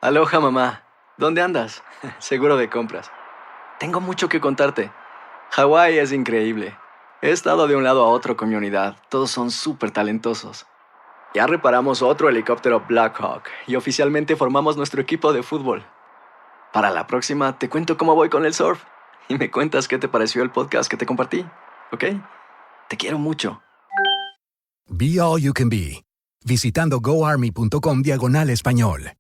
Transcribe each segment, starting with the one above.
Aloha, mamá. ¿Dónde andas? Seguro de compras. Tengo mucho que contarte. Hawái es increíble. He estado de un lado a otro con mi unidad. Todos son súper talentosos. Ya reparamos otro helicóptero Blackhawk y oficialmente formamos nuestro equipo de fútbol. Para la próxima te cuento cómo voy con el surf y me cuentas qué te pareció el podcast que te compartí, ¿ok? Te quiero mucho. Be All You Can Be, visitando goarmy.com/español.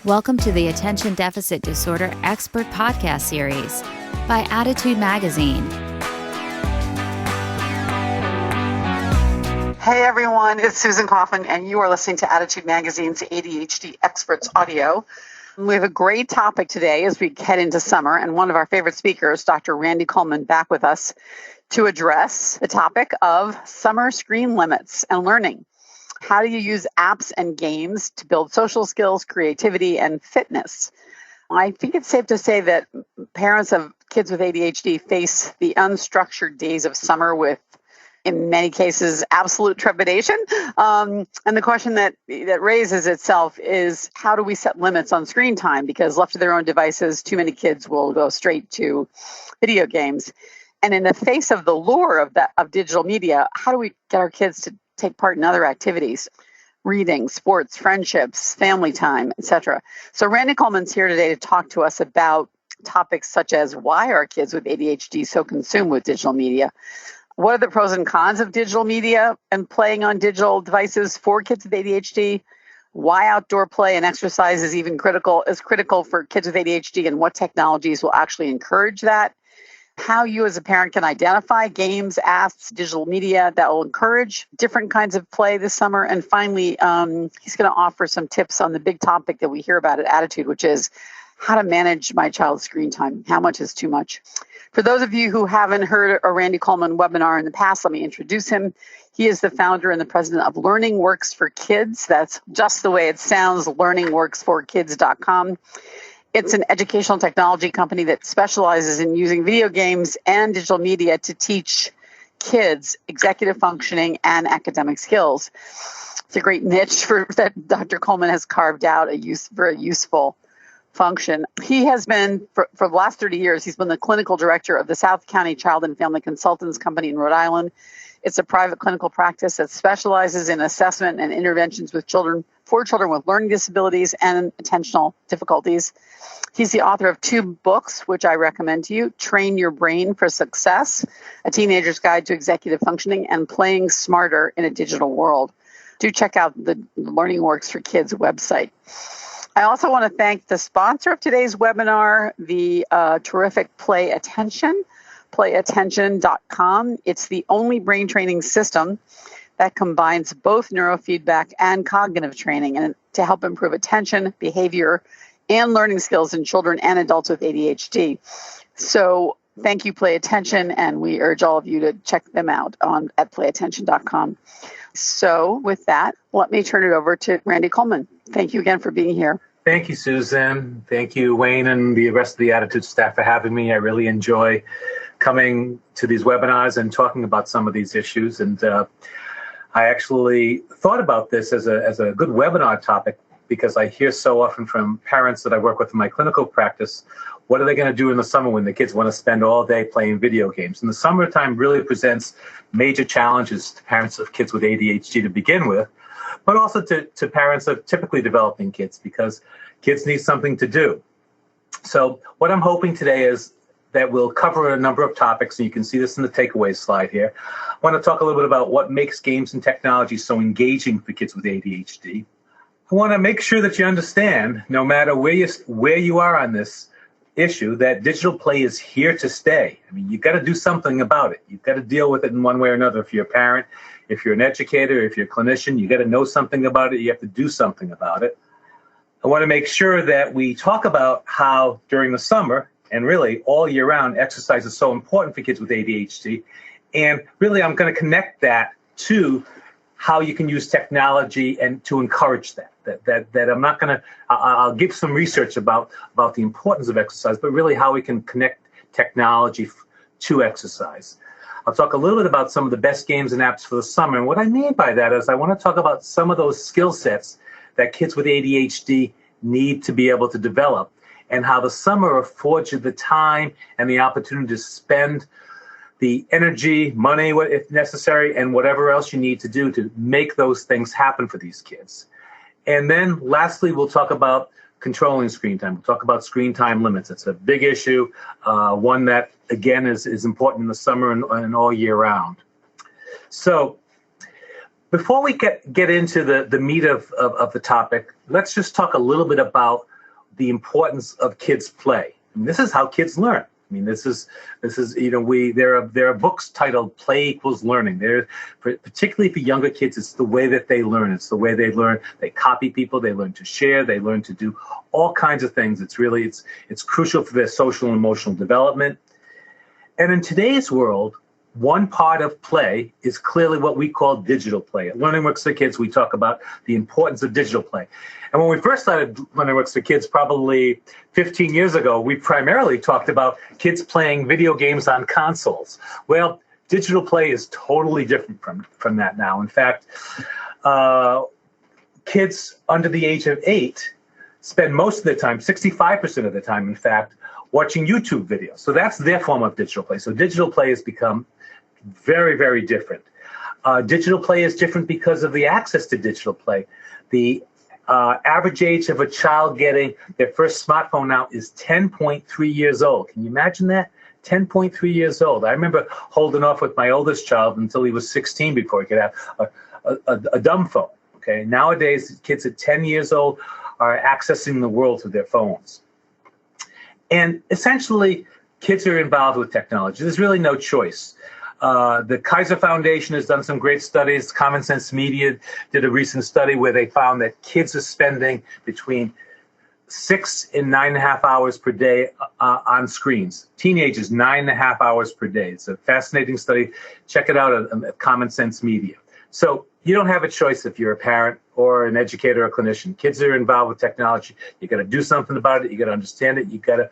Welcome to the Attention Deficit Disorder Expert Podcast Series by Attitude Magazine. Hey everyone, it's Susan Kaufman, and you are listening to Attitude Magazine's ADHD Experts Audio. We have a great topic today as we head into summer, and one of our favorite speakers, Dr. Randy Kulman, back with us to address the topic of summer screen limits and learning. How do you use apps and games to build social skills, creativity, and fitness? I think it's safe to say that parents of kids with ADHD face the unstructured days of summer with, in many cases, absolute trepidation. And the question that raises itself is, how do we set limits on screen time? Because left to their own devices, too many kids will go straight to video games. And in the face of the lure of digital media, how do we get our kids to take part in other activities, reading, sports, friendships, family time, etc.? So Randy Kulman's here today to talk to us about topics such as, why are kids with ADHD so consumed with digital media? What are the pros and cons of digital media and playing on digital devices for kids with ADHD? Why outdoor play and exercise is critical for kids with ADHD, and what technologies will actually encourage that? How you as a parent can identify games, apps, digital media that will encourage different kinds of play this summer. And finally, he's going to offer some tips on the big topic that we hear about at Attitude, which is how to manage my child's screen time. How much is too much? For those of you who haven't heard a Randy Kulman webinar in the past, let me introduce him. He is the founder and the president of Learning Works for Kids. That's just the way it sounds, learningworksforkids.com. It's an educational technology company that specializes in using video games and digital media to teach kids executive functioning and academic skills. It's a great niche that Dr. Kulman has carved out for a useful function. He has been, for the last 30 years, he's been the clinical director of the South County Child and Family Consultants Company in Rhode Island. It's a private clinical practice that specializes in assessment and interventions for children with learning disabilities and attentional difficulties. He's the author of 2 books, which I recommend to you: Train Your Brain for Success, A Teenager's Guide to Executive Functioning, and Playing Smarter in a Digital World. Do check out the Learning Works for Kids website. I also want to thank the sponsor of today's webinar, the terrific Play Attention, playattention.com. It's the only brain training system that combines both neurofeedback and cognitive training and to help improve attention, behavior, and learning skills in children and adults with ADHD. So thank you, Play Attention, and we urge all of you to check them out at playattention.com. So with that, let me turn it over to Randy Kulman. Thank you again for being here. Thank you, Susan. Thank you, Wayne, and the rest of the Attitude staff for having me. I really enjoy coming to these webinars and talking about some of these issues. And I actually thought about this as a good webinar topic because I hear so often from parents that I work with in my clinical practice, what are they going to do in the summer when the kids want to spend all day playing video games? And the summertime really presents major challenges to parents of kids with ADHD to begin with, but also to parents of typically developing kids, because kids need something to do. So what I'm hoping today is that we'll cover a number of topics, and you can see this in the takeaways slide here. I want to talk a little bit about what makes games and technology so engaging for kids with ADHD. I want to make sure that you understand, no matter where you are on this issue, that digital play is here to stay. I mean, you've got to do something about it. You've got to deal with it in one way or another. If you're a parent, if you're an educator, if you're a clinician, you got to know something about it. You have to do something about it. I want to make sure that we talk about how during the summer and really all year round, exercise is so important for kids with ADHD. And really, I'm going to connect that to how you can use technology and to encourage that. That I'm not going to, I'll give some research about the importance of exercise, but really how we can connect technology to exercise. I'll talk a little bit about some of the best games and apps for the summer. And what I mean by that is I want to talk about some of those skill sets that kids with ADHD need to be able to develop, and how the summer affords you the time and the opportunity to spend the energy, money, if necessary, and whatever else you need to do to make those things happen for these kids. And then lastly, we'll talk about controlling screen time. We'll talk about screen time limits. It's a big issue, one that, again, is important in the summer and all year round. So before we get into the meat of the topic, let's just talk a little bit about the importance of kids' play. I mean, this is how kids learn. I mean, this is there are books titled "Play Equals Learning." Particularly for younger kids, it's the way that they learn. It's the way they learn. They copy people. They learn to share. They learn to do all kinds of things. It's crucial for their social and emotional development. And in today's world, one part of play is clearly what we call digital play. At Learning Works for Kids, we talk about the importance of digital play. And when we first started Learning Works for Kids, probably 15 years ago, we primarily talked about kids playing video games on consoles. Well, digital play is totally different from that now. In fact, kids under the age of 8 spend most of their time, 65% of the time, in fact, watching YouTube videos. So that's their form of digital play. So digital play has become very, very different. Digital play is different because of the access to digital play. The average age of a child getting their first smartphone now is 10.3 years old. Can you imagine that? 10.3 years old. I remember holding off with my oldest child until he was 16 before he could have a dumb phone. Okay. Nowadays, kids at 10 years old are accessing the world through their phones. And essentially, kids are involved with technology. There's really no choice. The Kaiser Foundation has done some great studies. Common Sense Media did a recent study where they found that kids are spending between 6 and 9.5 hours per day on screens. Teenagers, 9.5 hours per day. It's a fascinating study. Check it out at Common Sense Media. So you don't have a choice if you're a parent or an educator or clinician. Kids are involved with technology. You got to do something about it. You got to understand it. You got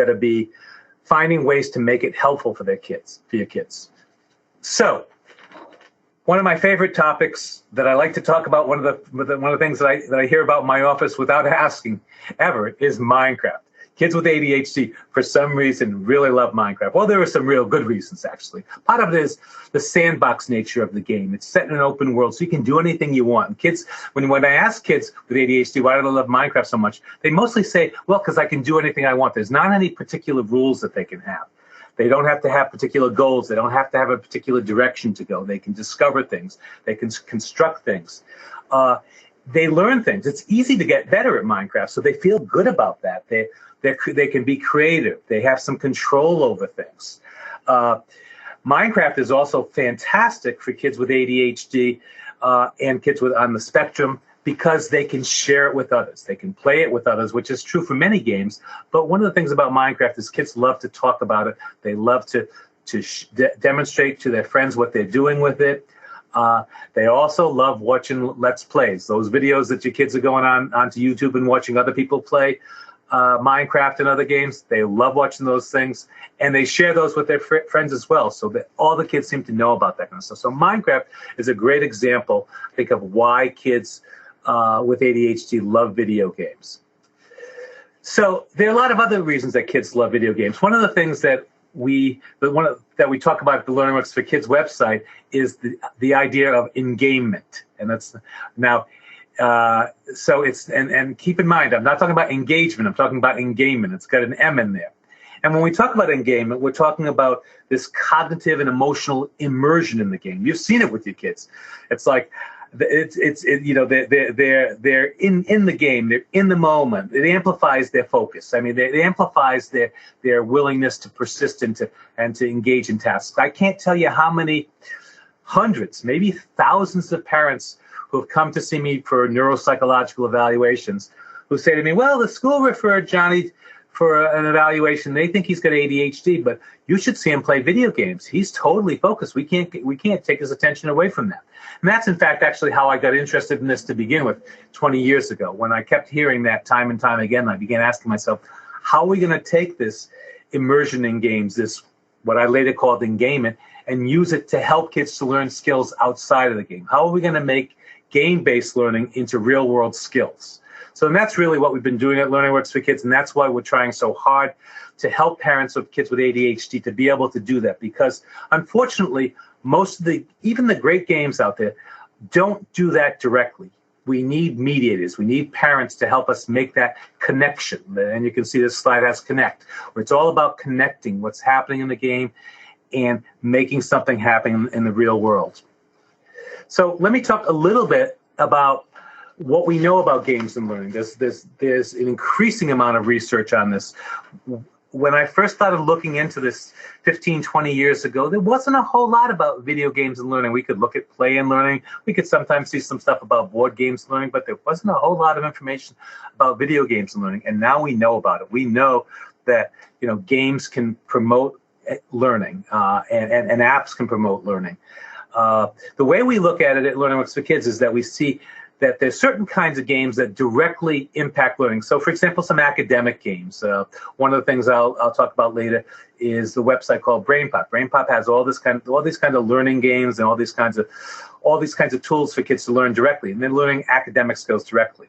to be finding ways to make it helpful for your kids. So, one of my favorite topics that I like to talk about, one of the things that I hear about in my office without asking ever, is Minecraft. Kids with ADHD, for some reason, really love Minecraft. Well, there are some real good reasons, actually. Part of it is the sandbox nature of the game. It's set in an open world, so you can do anything you want. And kids, when I ask kids with ADHD why do they love Minecraft so much, they mostly say, well, because I can do anything I want. There's not any particular rules that they can have. They don't have to have particular goals. They don't have to have a particular direction to go. They can discover things. They can construct things. They learn things. It's easy to get better at Minecraft, so they feel good about that. They can be creative. They have some control over things. Minecraft is also fantastic for kids with ADHD and kids on the spectrum because they can share it with others. They can play it with others, which is true for many games. But one of the things about Minecraft is kids love to talk about it. They love to demonstrate to their friends what they're doing with it. They also love watching Let's Plays, those videos that your kids are going onto YouTube and watching other people play Minecraft and other games. They love watching those things, and they share those with their friends as well, so that all the kids seem to know about that kind of stuff. So Minecraft is a great example, I think, of why kids with ADHD love video games. So there are a lot of other reasons that kids love video games. One of the things that we talk about at the Learning Works for Kids website is the idea of engagement, and that's now. So it's and keep in mind, I'm not talking about engagement. I'm talking about engagement. It's got an M in there. And when we talk about engagement, we're talking about this cognitive and emotional immersion in the game. You've seen it with your kids. It's like they're in the game. They're in the moment. It amplifies their focus. I mean, it amplifies their willingness to persist and to engage in tasks. I can't tell you how many hundreds, maybe thousands of parents who have come to see me for neuropsychological evaluations who say to me, well, the school referred Johnny for an evaluation. They think he's got ADHD, but you should see him play video games. He's totally focused. We can't take his attention away from that. And that's, in fact, actually how I got interested in this to begin with 20 years ago. When I kept hearing that time and time again, I began asking myself, how are we going to take this immersion in games, this what I later called engagement, and use it to help kids to learn skills outside of the game? How are we going to make game-based learning into real-world skills. So that's really what we've been doing at Learning Works for Kids, and that's why we're trying so hard to help parents of kids with ADHD to be able to do that. Because unfortunately, even the great games out there don't do that directly. We need mediators. We need parents to help us make that connection. And you can see this slide has connect, where it's all about connecting what's happening in the game and making something happen in the real world. So let me talk a little bit about what we know about games and learning. There's an increasing amount of research on this. When I first started looking into this 15, 20 years ago, there wasn't a whole lot about video games and learning. We could look at play and learning. We could sometimes see some stuff about board games and learning, but there wasn't a whole lot of information about video games and learning. And now we know about it. We know that, games can promote learning and apps can promote learning. The way we look at it at Learning Works for Kids is that we see that there's certain kinds of games that directly impact learning. So, for example, some academic games. One of the things I'll talk about later is the website called BrainPop. BrainPop has all these kind of learning games and all these kinds of tools for kids to learn directly, and then learning academic skills directly.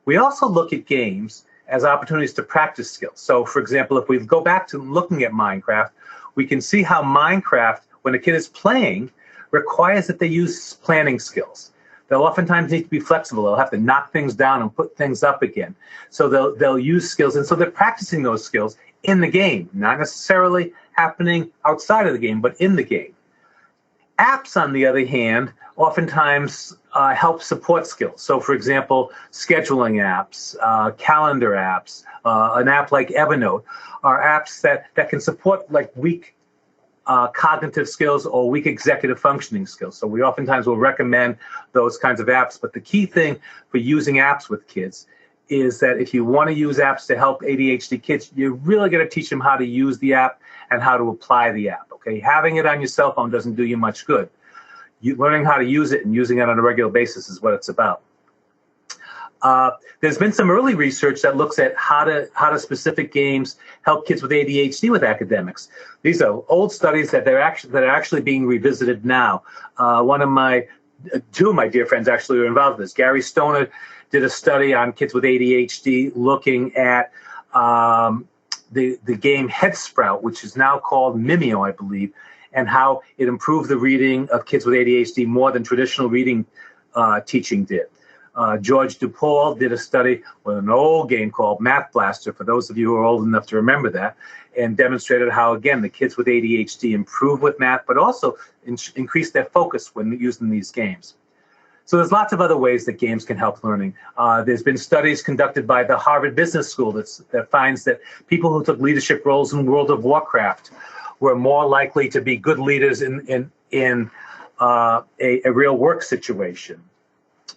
We also look at games as opportunities to practice skills. So, for example, if we go back to looking at Minecraft, we can see how Minecraft, when a kid is playing, requires that they use planning skills. They'll oftentimes need to be flexible. They'll have to knock things down and put things up again. So they'll use skills. And so they're practicing those skills in the game, not necessarily happening outside of the game, but in the game. Apps, on the other hand, oftentimes help support skills. So, for example, scheduling apps, calendar apps, an app like Evernote are apps that can support like weak cognitive skills or weak executive functioning skills. So we oftentimes will recommend those kinds of apps. But the key thing for using apps with kids is that if you want to use apps to help ADHD kids, you're really going to teach them how to use the app and how to apply the app. Okay, having it on your cell phone doesn't do you much good. Learning how to use it and using it on a regular basis is what it's about. There's been some early research that looks at how do specific games help kids with ADHD with academics. These are old studies that are actually being revisited now. Two of my dear friends actually were involved in this. Gary Stoner did a study on kids with ADHD looking at the game Headsprout, which is now called Mimeo, I believe, and how it improved the reading of kids with ADHD more than traditional reading teaching did. George DuPaul did a study with an old game called Math Blaster, for those of you who are old enough to remember that, and demonstrated how, again, the kids with ADHD improved with math, but also increased their focus when using these games. So there's lots of other ways that games can help learning. There's been studies conducted by the Harvard Business School that finds that people who took leadership roles in World of Warcraft were more likely to be good leaders in a real work situation.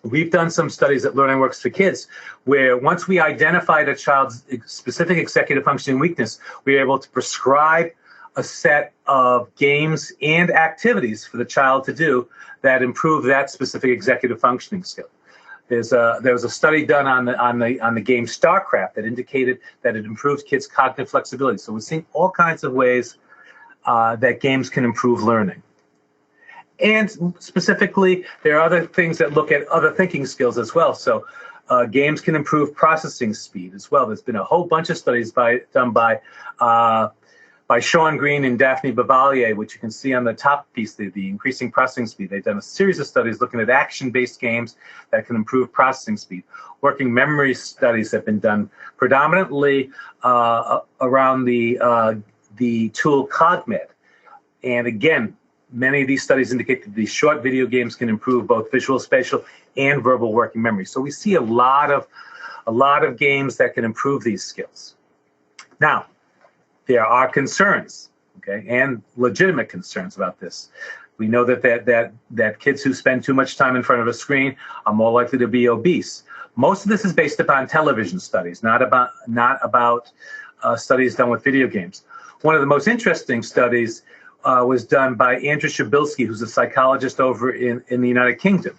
We've done some studies at Learning Works for Kids where once we identified a child's specific executive functioning weakness, we were able to prescribe a set of games and activities for the child to do that improve that specific executive functioning skill. There was a study done on the game StarCraft that indicated that it improves kids' cognitive flexibility. So we're seeing all kinds of ways that games can improve learning. And specifically, there are other things that look at other thinking skills as well. So games can improve processing speed as well. There's been a whole bunch of studies done by Sean Green and Daphne Bavalier, which you can see on the top piece, the increasing processing speed. They've done a series of studies looking at action-based games that can improve processing speed. Working memory studies have been done predominantly around the tool CogMed. And again, many of these studies indicate that these short video games can improve both visual, spatial, and verbal working memory. So we see a lot of games that can improve these skills. Now, there are concerns, okay, and legitimate concerns about this. We know that kids who spend too much time in front of a screen are more likely to be obese. Most of this is based upon television studies, not about studies done with video games. One of the most interesting studies was done by Andrew Shabilsky, who's a psychologist over in the United Kingdom.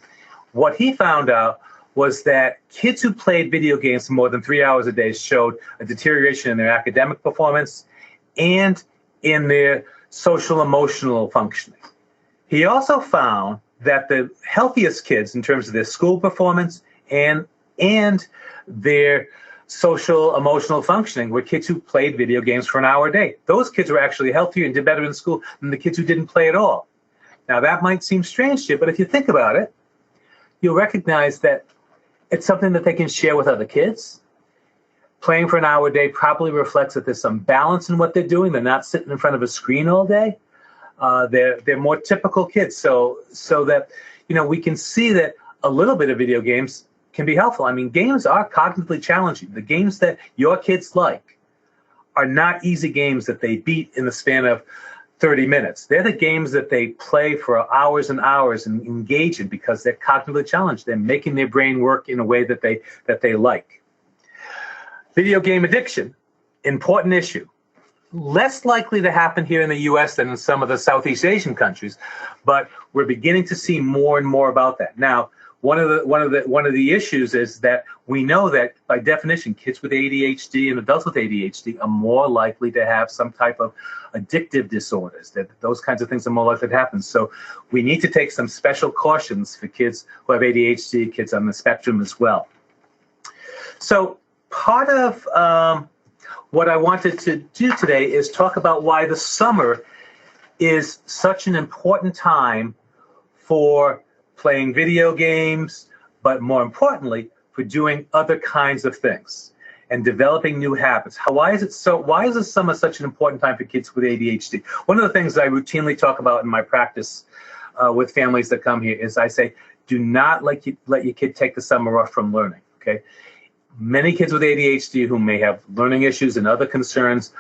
What he found out was that kids who played video games for more than 3 hours a day showed a deterioration in their academic performance and in their social emotional functioning. He also found that the healthiest kids in terms of their school performance and their social, emotional functioning were kids who played video games for an hour a day. Those kids were actually healthier and did better in school than the kids who didn't play at all. Now, that might seem strange to you, but if you think about it, you'll recognize that it's something that they can share with other kids. Playing for an hour a day probably reflects that there's some balance in what they're doing. They're not sitting in front of a screen all day. They're more typical kids. So that, we can see that a little bit of video games can be helpful. I mean, games are cognitively challenging. The games that your kids like are not easy games that they beat in the span of 30 minutes. They're the games that they play for hours and hours and engage in because they're cognitively challenged. They're making their brain work in a way that they like. Video game addiction, important issue. Less likely to happen here in the U.S. than in some of the Southeast Asian countries, but we're beginning to see more and more about that. Now, one of the issues is that we know that by definition, kids with ADHD and adults with ADHD are more likely to have some type of addictive disorders. That those kinds of things are more likely to happen. So we need to take some special cautions for kids who have ADHD, kids on the spectrum as well. So part of what I wanted to do today is talk about why the summer is such an important time for playing video games, but more importantly, for doing other kinds of things and developing new habits. Why is the summer such an important time for kids with ADHD? One of the things I routinely talk about in my practice with families that come here is I say, do not let your kid take the summer off from learning, okay? Many kids with ADHD who may have learning issues and other concerns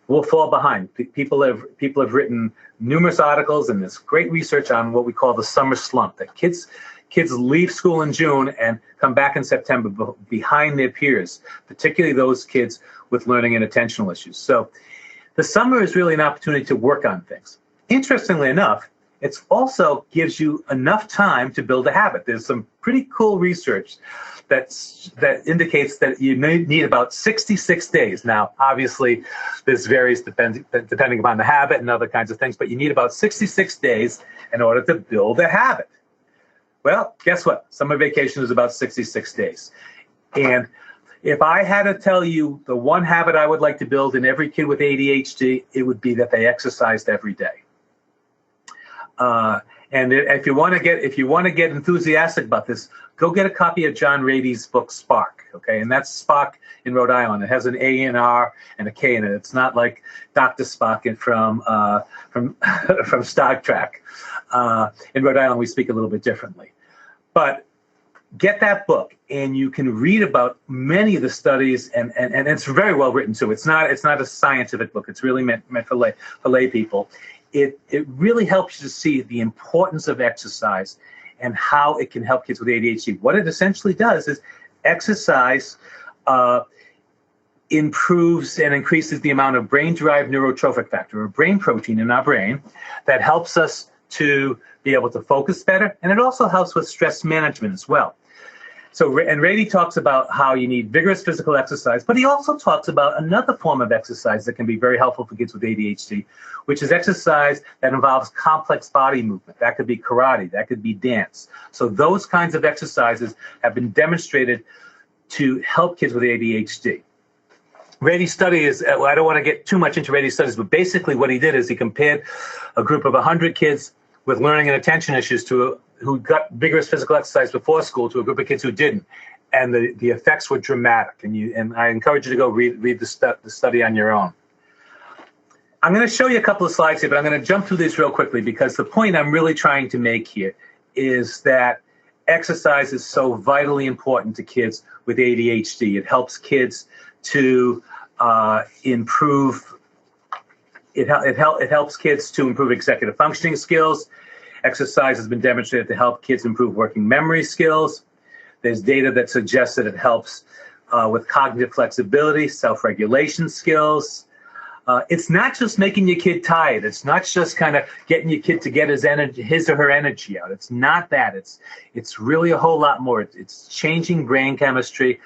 will fall behind. People have written numerous articles and there's great research on what we call the summer slump, that kids leave school in June and come back in September behind their peers, particularly those kids with learning and attentional issues. So the summer is really an opportunity to work on things. Interestingly enough, it also gives you enough time to build a habit. There's some pretty cool research that indicates that you need about 66 days. Now, obviously, this varies depending upon the habit and other kinds of things, but you need about 66 days in order to build a habit. Well, guess what? Summer vacation is about 66 days. And if I had to tell you the one habit I would like to build in every kid with ADHD, it would be that they exercised every day. And if you want to get enthusiastic about this, go get a copy of John Rady's book Spark. Okay, and that's Spock in Rhode Island. It has an A and R and a K in it. It's not like Dr. Spock from Star Trek. In Rhode Island, we speak a little bit differently. But get that book, and you can read about many of the studies, and it's very well written too. It's not a scientific book. It's really meant for lay people. It really helps you to see the importance of exercise and how it can help kids with ADHD. What it essentially does is exercise improves and increases the amount of brain-derived neurotrophic factor, or brain protein in our brain, that helps us to be able to focus better, and it also helps with stress management as well. So, and Rady talks about how you need vigorous physical exercise, but he also talks about another form of exercise that can be very helpful for kids with ADHD, which is exercise that involves complex body movement. That could be karate, that could be dance. So those kinds of exercises have been demonstrated to help kids with ADHD. Rady's study is, I don't want to get too much into Rady's studies, but basically what he did is he compared a group of 100 kids with learning and attention issues who got vigorous physical exercise before school to a group of kids who didn't. And the effects were dramatic. And I encourage you to go read the study on your own. I'm going to show you a couple of slides here, but I'm going to jump through these real quickly because the point I'm really trying to make here is that exercise is so vitally important to kids with ADHD. It helps kids to improve. It helps kids to improve executive functioning skills. Exercise has been demonstrated to help kids improve working memory skills. There's data that suggests that it helps with cognitive flexibility, self-regulation skills. It's not just making your kid tired. It's not just kind of getting your kid to get his or her energy out. It's not that. It's really a whole lot more. It's changing brain chemistry.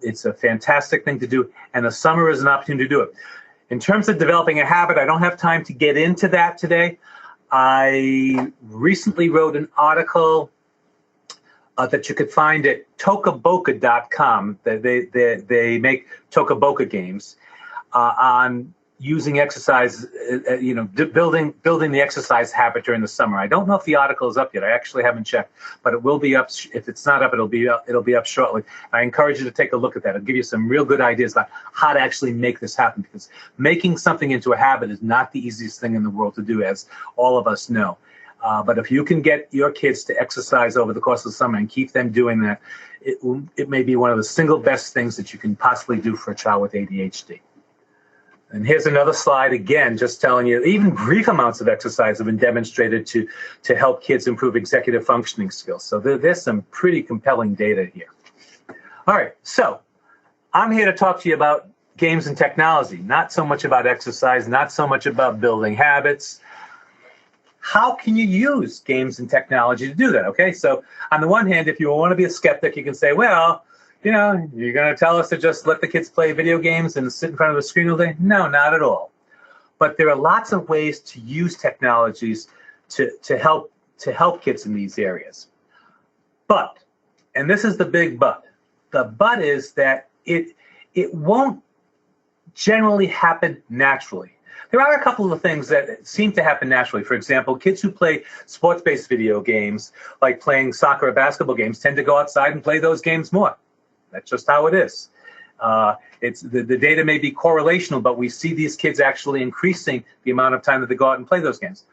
It's a fantastic thing to do, and the summer is an opportunity to do it. In terms of developing a habit, I don't have time to get into that today. I recently wrote an article that you could find at tokaboka.com. They make Tokaboka games on using exercise, building the exercise habit during the summer. I don't know if the article is up yet. I actually haven't checked, but it will be up. If it's not up, it'll be up shortly. I encourage you to take a look at that. It'll give you some real good ideas about how to actually make this happen, because making something into a habit is not the easiest thing in the world to do, as all of us know. But if you can get your kids to exercise over the course of the summer and keep them doing that, it may be one of the single best things that you can possibly do for a child with ADHD. And here's another slide, again, just telling you even brief amounts of exercise have been demonstrated to help kids improve executive functioning skills. So there's some pretty compelling data here. All right, so I'm here to talk to you about games and technology, not so much about exercise, not so much about building habits. How can you use games and technology to do that? Okay, so on the one hand, if you want to be a skeptic, you can say, well, you're going to tell us to just let the kids play video games and sit in front of the screen all day? No, not at all. But there are lots of ways to use technologies to help kids in these areas. But, and this is the big but, the but is that it won't generally happen naturally. There are a couple of things that seem to happen naturally. For example, kids who play sports-based video games, like playing soccer or basketball games, tend to go outside and play those games more. That's just how it is. It's the data may be correlational, but we see these kids actually increasing the amount of time that they go out and play those games.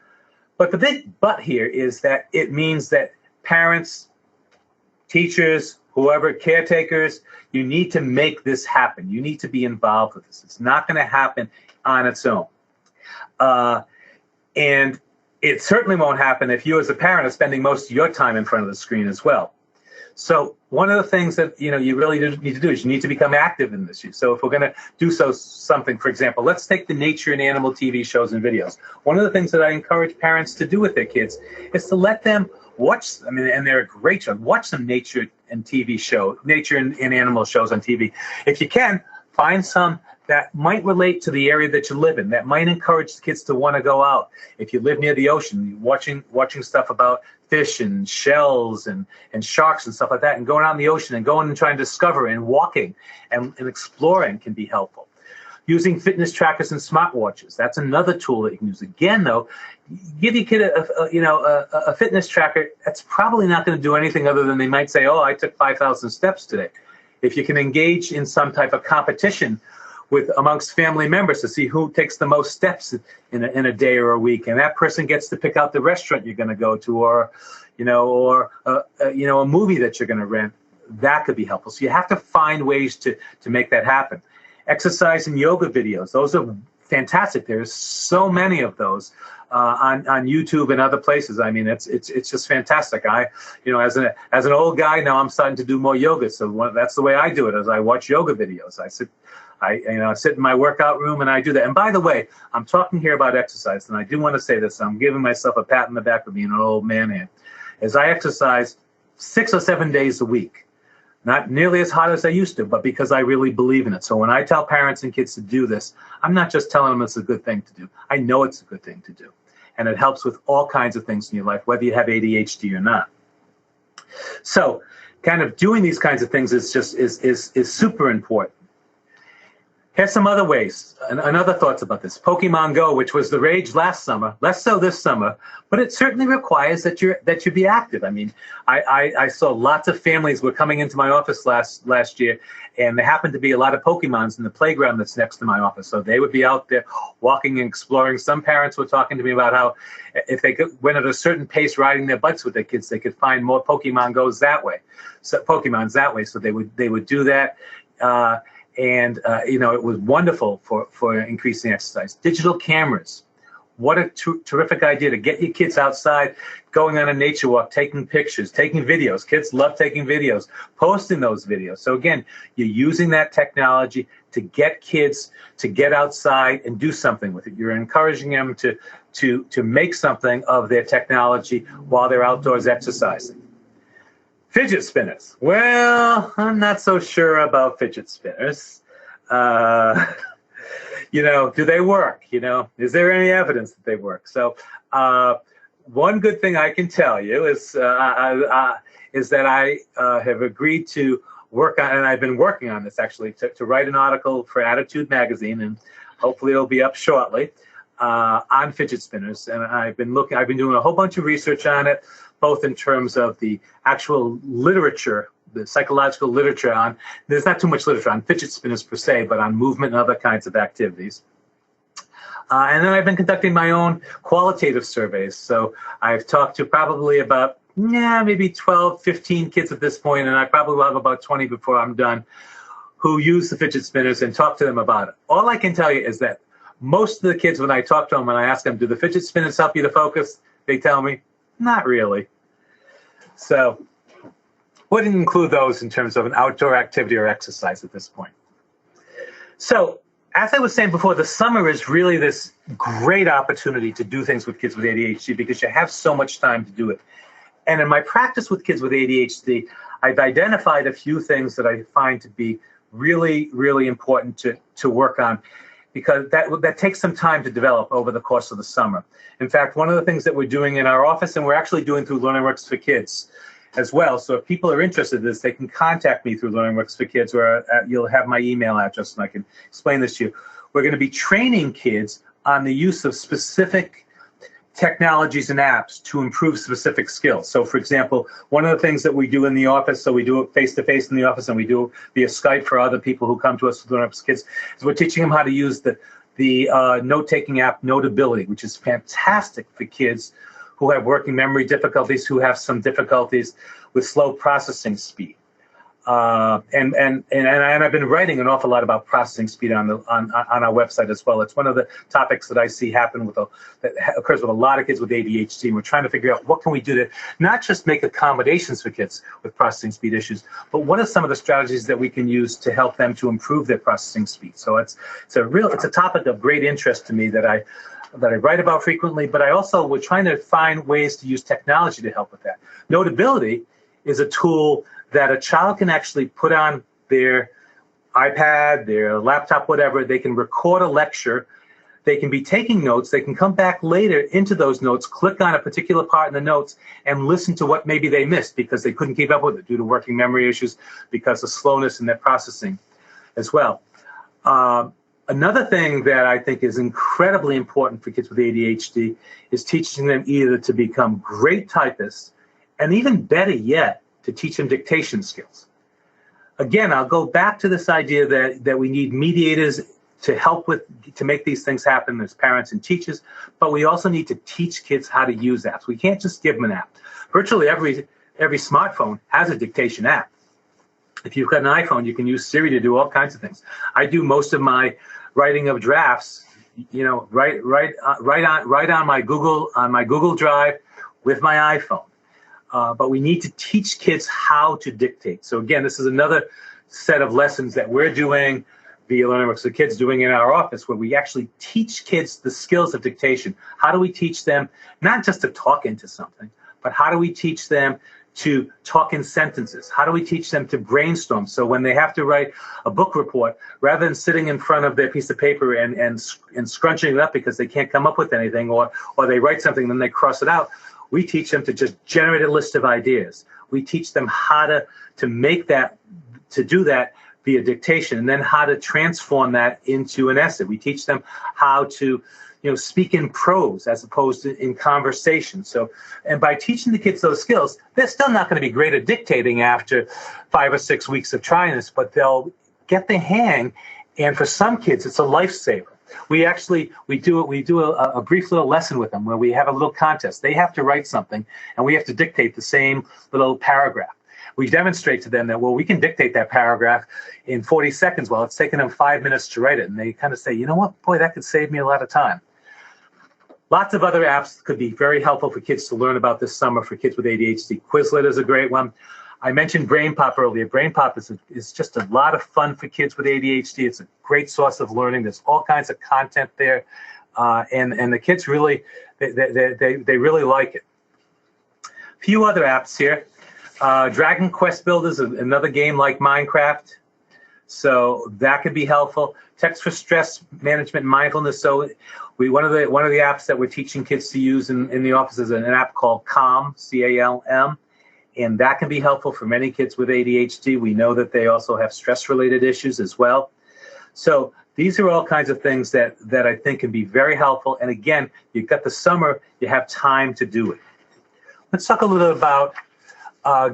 But the big but here is that it means that parents, teachers, whoever, caretakers, you need to make this happen. You need to be involved with this. It's not going to happen on its own. And it certainly won't happen if you as a parent are spending most of your time in front of the screen as well. So one of the things that you really need to do is you need to become active in this. So if we're going to do something, for example, let's take the nature and animal TV shows and videos. One of the things that I encourage parents to do with their kids is to let them watch. And they're a great show. Watch some nature and animal shows on TV. If you can, find some that might relate to the area that you live in, that might encourage the kids to want to go out. If you live near the ocean, watching stuff about fish and shells and sharks and stuff like that, and going out in the ocean and going and trying to discover, and walking and exploring can be helpful. Using fitness trackers and smartwatches, that's another tool that you can use. Again, though, give your kid a fitness tracker, that's probably not going to do anything other than they might say, oh, I took 5,000 steps today. If you can engage in some type of competition amongst family members to see who takes the most steps in a day or a week, and that person gets to pick out the restaurant you're going to go to, or a movie that you're going to rent, that could be helpful. So you have to find ways to make that happen. Exercise and yoga videos, those are fantastic. There's so many of those on YouTube and other places. I mean, it's just fantastic. As an old guy now, I'm starting to do more yoga. So that's the way I do it. As I watch yoga videos, I sit in my workout room and I do that. And by the way, I'm talking here about exercise, and I do want to say this. I'm giving myself a pat on the back for being an old man here. As I exercise 6 or 7 days a week, not nearly as hard as I used to, but because I really believe in it. So when I tell parents and kids to do this, I'm not just telling them it's a good thing to do. I know it's a good thing to do. And it helps with all kinds of things in your life, whether you have ADHD or not. So kind of doing these kinds of things is super important. Here's some other ways and other thoughts about this. Pokemon Go, which was the rage last summer, less so this summer, but it certainly requires that you be active. I mean, I saw lots of families were coming into my office last year, and there happened to be a lot of Pokemons in the playground that's next to my office. So they would be out there walking and exploring. Some parents were talking to me about how if they went at a certain pace riding their bikes with their kids, they could find more Pokemon Go's that way. So Pokemons that way. So they would do that. And it was wonderful for increasing exercise. Digital cameras. What a terrific idea to get your kids outside, going on a nature walk, taking pictures, taking videos. Kids love taking videos, posting those videos. So again, you're using that technology to get kids to get outside and do something with it. You're encouraging them to make something of their technology while they're outdoors exercising. Fidget spinners. Well, I'm not so sure about fidget spinners. do they work? Is there any evidence that they work? So one good thing I can tell you is that I have agreed to work on, and I've been working on this actually, to write an article for Attitude Magazine, and hopefully it'll be up shortly, on fidget spinners. And I've been doing a whole bunch of research on it, both in terms of the actual literature, the psychological literature on, there's not too much literature on fidget spinners per se, but on movement and other kinds of activities. And then I've been conducting my own qualitative surveys. So I've talked to probably about, maybe 12, 15 kids at this point, and I probably will have about 20 before I'm done, who use the fidget spinners, and talk to them about it. All I can tell you is that most of the kids, when I talk to them, when I ask them, do the fidget spinners help you to focus? They tell me, not really. So wouldn't include those in terms of an outdoor activity or exercise at this point. So as I was saying before, the summer is really this great opportunity to do things with kids with ADHD because you have so much time to do it. And in my practice with kids with ADHD, I've identified a few things that I find to be really, really important to work on, because that takes some time to develop over the course of the summer. In fact, one of the things that we're doing in our office, and we're actually doing through LearningWorks for Kids as well. So if people are interested in this, they can contact me through LearningWorks for Kids, or you'll have my email address and I can explain this to you. We're going to be training kids on the use of specific technologies and apps to improve specific skills. So for example, one of the things that we do in the office, so we do it face-to-face in the office, and we do it via Skype for other people who come to us with LearningWorks for Kids, is we're teaching them how to use the note-taking app Notability, which is fantastic for kids who have working memory difficulties, who have some difficulties with slow processing speed. And I've been writing an awful lot about processing speed on our website as well. It's one of the topics that I see happen that occurs with a lot of kids with ADHD. And we're trying to figure out what can we do to not just make accommodations for kids with processing speed issues, but what are some of the strategies that we can use to help them to improve their processing speed. So it's a topic of great interest to me that I write about frequently, but we're trying to find ways to use technology to help with that. Notability is a tool that a child can actually put on their iPad, their laptop, whatever. They can record a lecture. They can be taking notes. They can come back later into those notes, click on a particular part in the notes, and listen to what maybe they missed because they couldn't keep up with it due to working memory issues, because of slowness in their processing as well. Another thing that I think is incredibly important for kids with ADHD is teaching them either to become great typists, and even better yet, to teach them dictation skills. Again, I'll go back to this idea that we need mediators to make these things happen. There's parents and teachers, but we also need to teach kids how to use apps. We can't just give them an app. Virtually every smartphone has a dictation app. If you've got an iPhone, you can use Siri to do all kinds of things. I do most of my writing of drafts, right on my Google Drive with my iPhone. But we need to teach kids how to dictate. So again, this is another set of lessons that we're doing via LearningWorks for Kids, doing in our office, where we actually teach kids the skills of dictation. How do we teach them not just to talk into something, but how do we teach them to talk in sentences? How do we teach them to brainstorm? So when they have to write a book report, rather than sitting in front of their piece of paper and scrunching it up because they can't come up with anything, or they write something and then they cross it out, we teach them to just generate a list of ideas. We teach them how to make that, to do that via dictation, and then how to transform that into an essay. We teach them how to, speak in prose as opposed to in conversation. So, and by teaching the kids those skills, they're still not going to be great at dictating after 5 or 6 weeks of trying this, but they'll get the hang. And for some kids, it's a lifesaver. We do a brief little lesson with them where we have a little contest. They have to write something, and we have to dictate the same little paragraph. We demonstrate to them that, we can dictate that paragraph in 40 seconds while it's taking them 5 minutes to write it. And they kind of say, you know what, boy, that could save me a lot of time. Lots of other apps could be very helpful for kids to learn about this summer for kids with ADHD. Quizlet is a great one. I mentioned Brain Pop earlier. Brain Pop is just a lot of fun for kids with ADHD. It's a great source of learning. There's all kinds of content there, and the kids really they really like it. A few other apps here. Dragon Quest Builder is another game like Minecraft. So that could be helpful. Text for stress management, mindfulness. So one of the apps that we're teaching kids to use in the office is an app called Calm, CALM. And that can be helpful for many kids with ADHD. We know that they also have stress-related issues as well. So these are all kinds of things that I think can be very helpful. And again, you've got the summer, you have time to do it. Let's talk a little about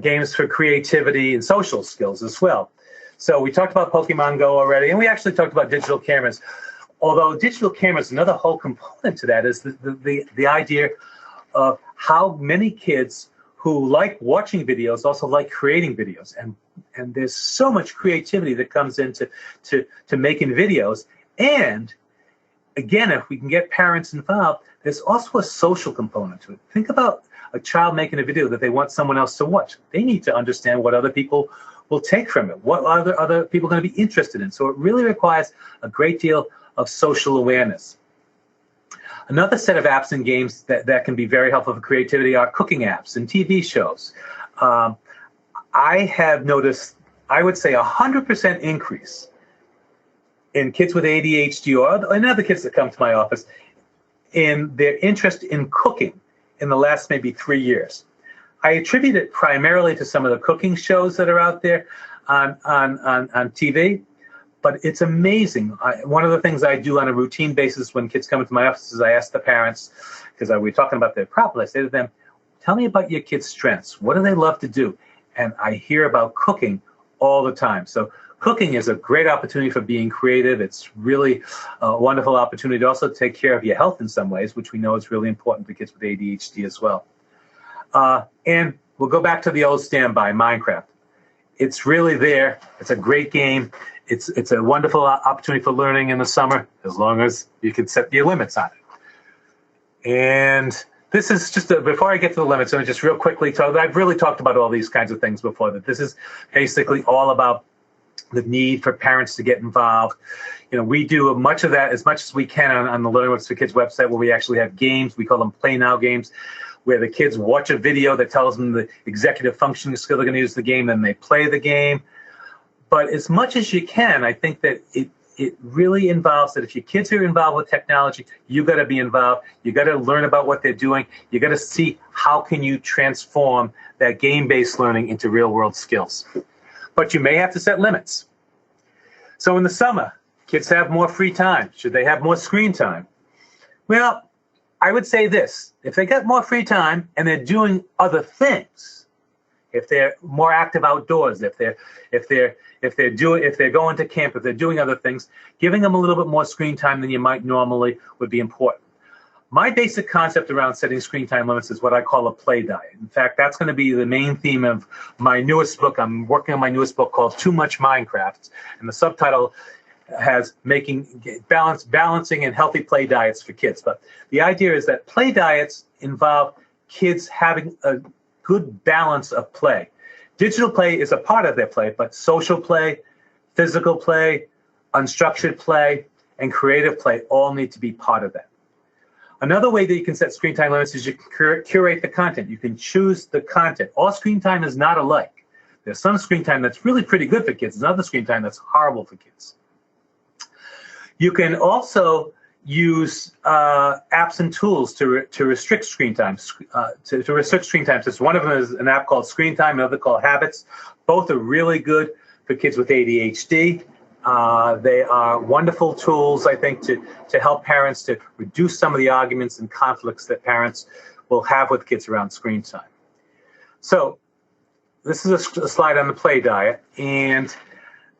games for creativity and social skills as well. So we talked about Pokemon Go already, and we actually talked about digital cameras. Although digital cameras, another whole component to that is the idea of how many kids who like watching videos also like creating videos. And there's so much creativity that comes into making videos. And again, if we can get parents involved, there's also a social component to it. Think about a child making a video that they want someone else to watch. They need to understand what other people will take from it, what other people are going to be interested in. So it really requires a great deal of social awareness. Another set of apps and games that can be very helpful for creativity are cooking apps and TV shows. I have noticed, I would say, 100% increase in kids with ADHD or other kids that come to my office in their interest in cooking in the last maybe 3 years. I attribute it primarily to some of the cooking shows that are out there on TV. But it's amazing. One of the things I do on a routine basis when kids come into my office is I ask the parents, because we're talking about their problems, I say to them, tell me about your kids' strengths. What do they love to do? And I hear about cooking all the time. So cooking is a great opportunity for being creative. It's really a wonderful opportunity to also take care of your health in some ways, which we know is really important for kids with ADHD as well. And we'll go back to the old standby, Minecraft. It's really there. It's a great game. It's a wonderful opportunity for learning in the summer, as long as you can set your limits on it. And this is just before I get to the limits, I just real quickly talk. I've really talked about all these kinds of things before. That this is basically all about the need for parents to get involved. You know, we do much of that as much as we can on the Learning What's for Kids website, where we actually have games. We call them Play Now games, where the kids watch a video that tells them the executive functioning skill they're going to use the game, then they play the game. But as much as you can, I think that it really involves that if your kids are involved with technology, you got to be involved. You got to learn about what they're doing. You got to see how can you transform that game-based learning into real-world skills. But you may have to set limits. So in the summer, kids have more free time. Should they have more screen time? Well, I would say this. If they got more free time and they're doing other things, if they're more active outdoors, if they're going to camp, if they're doing other things, giving them a little bit more screen time than you might normally would be important. My basic concept around setting screen time limits is what I call a play diet. In fact, that's going to be the main theme of my newest book. I'm working on my newest book called Too Much Minecraft, and the subtitle has balancing and healthy play diets for kids. But the idea is that play diets involve kids having a good balance of play. Digital play is a part of their play, but social play, physical play, unstructured play, and creative play all need to be part of that. Another way that you can set screen time limits is you can curate the content. You can choose the content. All screen time is not alike. There's some screen time that's really pretty good for kids. There's other screen time that's horrible for kids. You can also use apps and tools to restrict screen time. To restrict screen time. So one of them is an app called Screen Time, another called Habits. Both are really good for kids with ADHD. They are wonderful tools, I think, to help parents to reduce some of the arguments and conflicts that parents will have with kids around screen time. So this is a slide on the play diet. And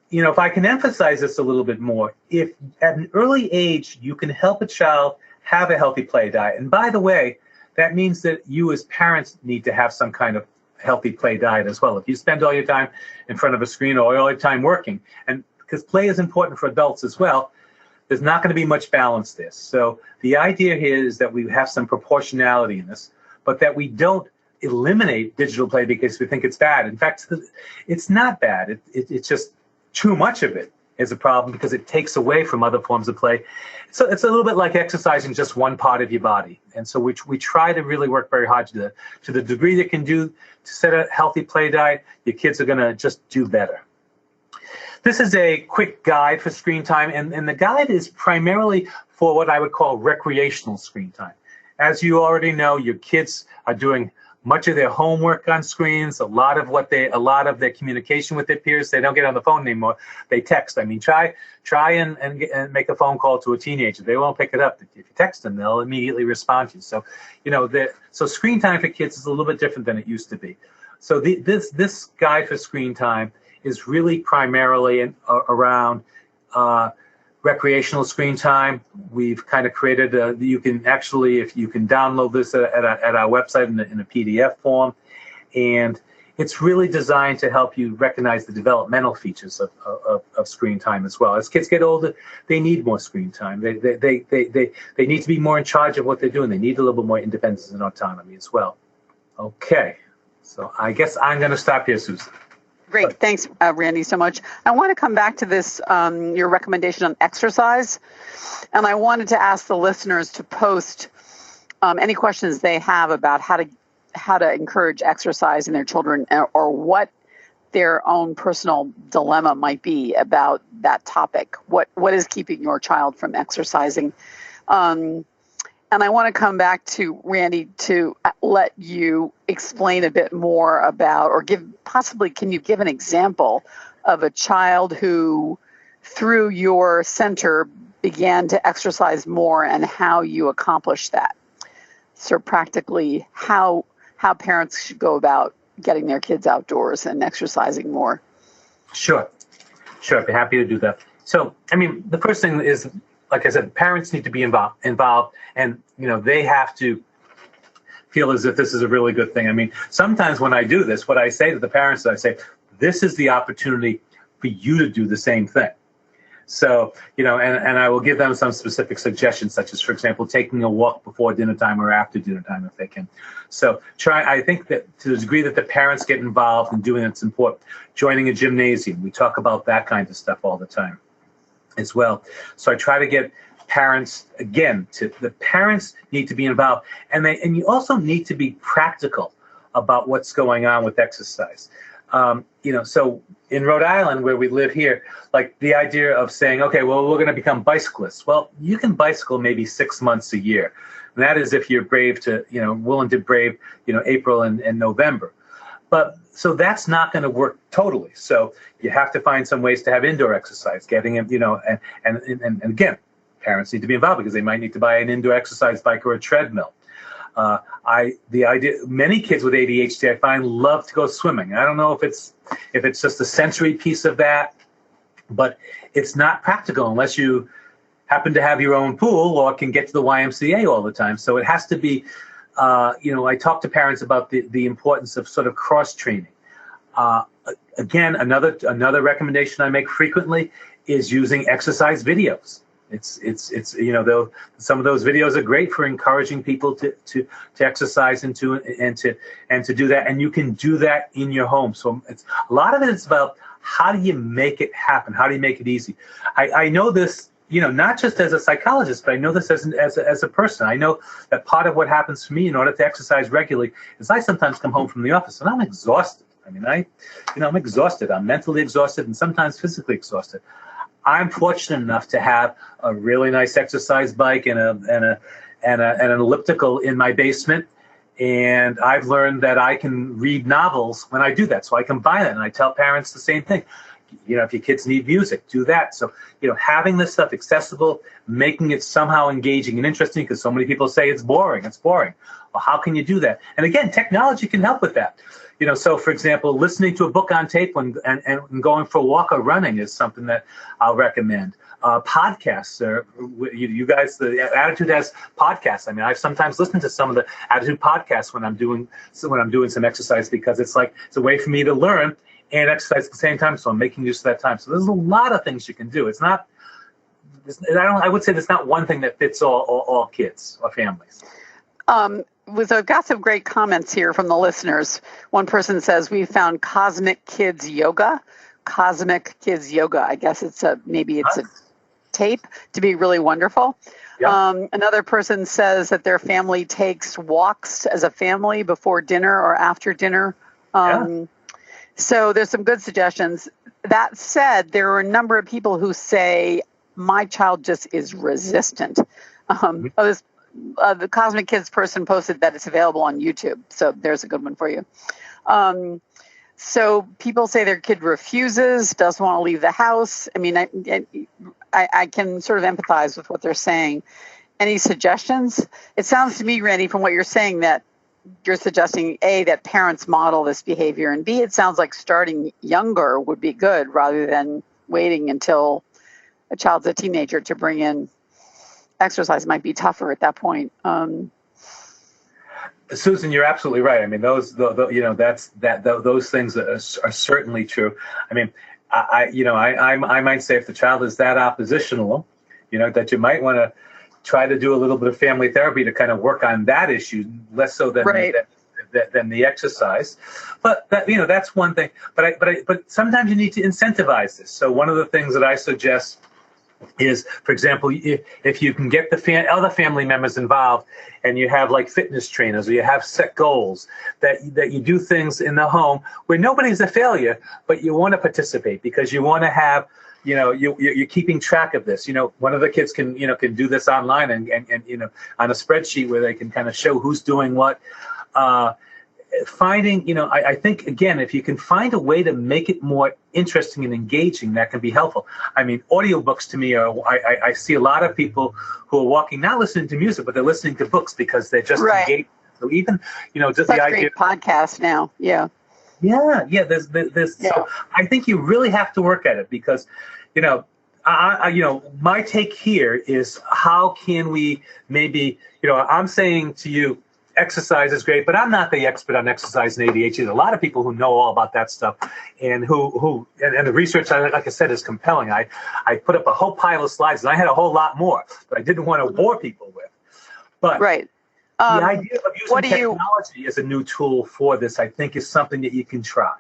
you know, if I can emphasize this a little bit more, if at an early age you can help a child have a healthy play diet, and by the way, that means that you as parents need to have some kind of healthy play diet as well. If you spend all your time in front of a screen or all your time working, and because play is important for adults as well, there's not going to be much balance there. So the idea here is that we have some proportionality in this, but that we don't eliminate digital play because we think it's bad. In fact, it's not bad. It's just too much of it is a problem because it takes away from other forms of play. So it's a little bit like exercising just one part of your body. And so we try to really work very hard to do that. To the degree that can do to set a healthy play diet, your kids are going to just do better. this is a quick guide for screen time, and the guide is primarily for what I would call recreational screen time. As you already know, your kids are doing much of their homework on screens, a lot of their communication with their peers. They don't get on the phone anymore. They text. I mean, try and make a phone call to a teenager. They won't pick it up. If you text them, they'll immediately respond to you. So, so screen time for kids is a little bit different than it used to be. So this guide for screen time is really primarily around recreational screen time. We've kind of created you can download this at our website in a PDF form, and it's really designed to help you recognize the developmental features of screen time as well. As kids get older, they need more screen time. They need to be more in charge of what they're doing. They need a little bit more independence and autonomy as well. Okay, so I guess I'm going to stop here, Susan. Great. Thanks, Randy, so much. I want to come back to this, your recommendation on exercise. And I wanted to ask the listeners to post any questions they have about how to encourage exercise in their children, or what their own personal dilemma might be about that topic. What is keeping your child from exercising? And I want to come back to Randy to let you explain a bit more about, or can you give an example of a child who, through your center, began to exercise more and how you accomplished that? So practically, how parents should go about getting their kids outdoors and exercising more. Sure. I'd be happy to do that. So, I mean, the first thing is, like I said, parents need to be involved, and they have to feel as if this is a really good thing. I mean, sometimes when I do this, what I say to the parents, I say, this is the opportunity for you to do the same thing. So, and I will give them some specific suggestions, such as, for example, taking a walk before dinner time or after dinner time if they can. So I think that to the degree that the parents get involved in doing it's important. Joining a gymnasium, we talk about that kind of stuff all the time as well. So I try to get parents, again, the parents need to be involved, and you also need to be practical about what's going on with exercise. So in Rhode Island, where we live here, like the idea of saying, okay, well, we're going to become bicyclists. Well, you can bicycle maybe 6 months a year. And that is if you're willing to brave, April and November. But so that's not going to work totally. So you have to find some ways to have indoor exercise, getting it, and again, parents need to be involved because they might need to buy an indoor exercise bike or a treadmill. Many kids with ADHD, I find, love to go swimming. I don't know if it's just a sensory piece of that, but it's not practical unless you happen to have your own pool or can get to the YMCA all the time. So it has to be, I talk to parents about the importance of sort of cross training. Again, another recommendation I make frequently is using exercise videos. It's some of those videos are great for encouraging people to exercise and to do that, and you can do that in your home. So a lot of it is about how do you make it happen? How do you make it easy? I know this, not just as a psychologist, but I know this as a person. I know that part of what happens for me in order to exercise regularly is I sometimes come home from the office and I'm exhausted. I mean, I'm exhausted. I'm mentally exhausted and sometimes physically exhausted. I'm fortunate enough to have a really nice exercise bike and an elliptical in my basement. And I've learned that I can read novels when I do that. So I can buy that. And I tell parents the same thing. If your kids need music, do that. So, having this stuff accessible, making it somehow engaging and interesting, because so many people say it's boring. Well, how can you do that? And again, technology can help with that. So for example, listening to a book on tape and going for a walk or running is something that I'll recommend. Podcasts, you guys, the Attitude has podcasts. I mean, I've sometimes listened to some of the Attitude podcasts when I'm doing some exercise, because it's a way for me to learn and exercise at the same time. So I'm making use of that time. So there's a lot of things you can do. I would say there's not one thing that fits all kids or families. I've got some great comments here from the listeners. One person says, we found Cosmic Kids Yoga. I guess it's a tape to be really wonderful. Yeah. Another person says that their family takes walks as a family before dinner or after dinner. So there's some good suggestions. That said, there are a number of people who say my child just is resistant. The Cosmic Kids person posted that it's available on YouTube, so there's a good one for you. So people say their kid refuses, doesn't want to leave the house. I mean, I can sort of empathize with what they're saying. Any suggestions? It sounds to me, Randy, from what you're saying, that you're suggesting, A, that parents model this behavior, and B, it sounds like starting younger would be good rather than waiting until a child's a teenager to bring in exercise. Might be tougher at that point. Susan, you're absolutely right. I mean, those things are certainly true. I mean, I might say if the child is that oppositional, that you might want to try to do a little bit of family therapy to kind of work on that issue, less so than than the exercise. But that's one thing. But sometimes you need to incentivize this. So one of the things that I suggest is, for example, if you can get the other family members involved, and you have like fitness trainers, or you have set goals, that you do things in the home where nobody's a failure, but you want to participate because you want to have, you're keeping track of this. One of the kids can do this online and on a spreadsheet where they can kind of show who's doing what. Finding, I think, again, if you can find a way to make it more interesting and engaging, that can be helpful. I mean, audiobooks to me I see a lot of people who are walking, not listening to music, but they're listening to books because they're just engaged. So even, just such the idea. Great podcast now. Yeah. Yeah. There's. Yeah. So I think you really have to work at it because, my take here is how can we maybe, I'm saying to you, exercise is great, but I'm not the expert on exercise and ADHD. There's a lot of people who know all about that stuff, and who the research, like I said, is compelling. I put up a whole pile of slides, and I had a whole lot more that I didn't want to bore people with. But the idea of using technology as a new tool for this, I think, is something that you can try.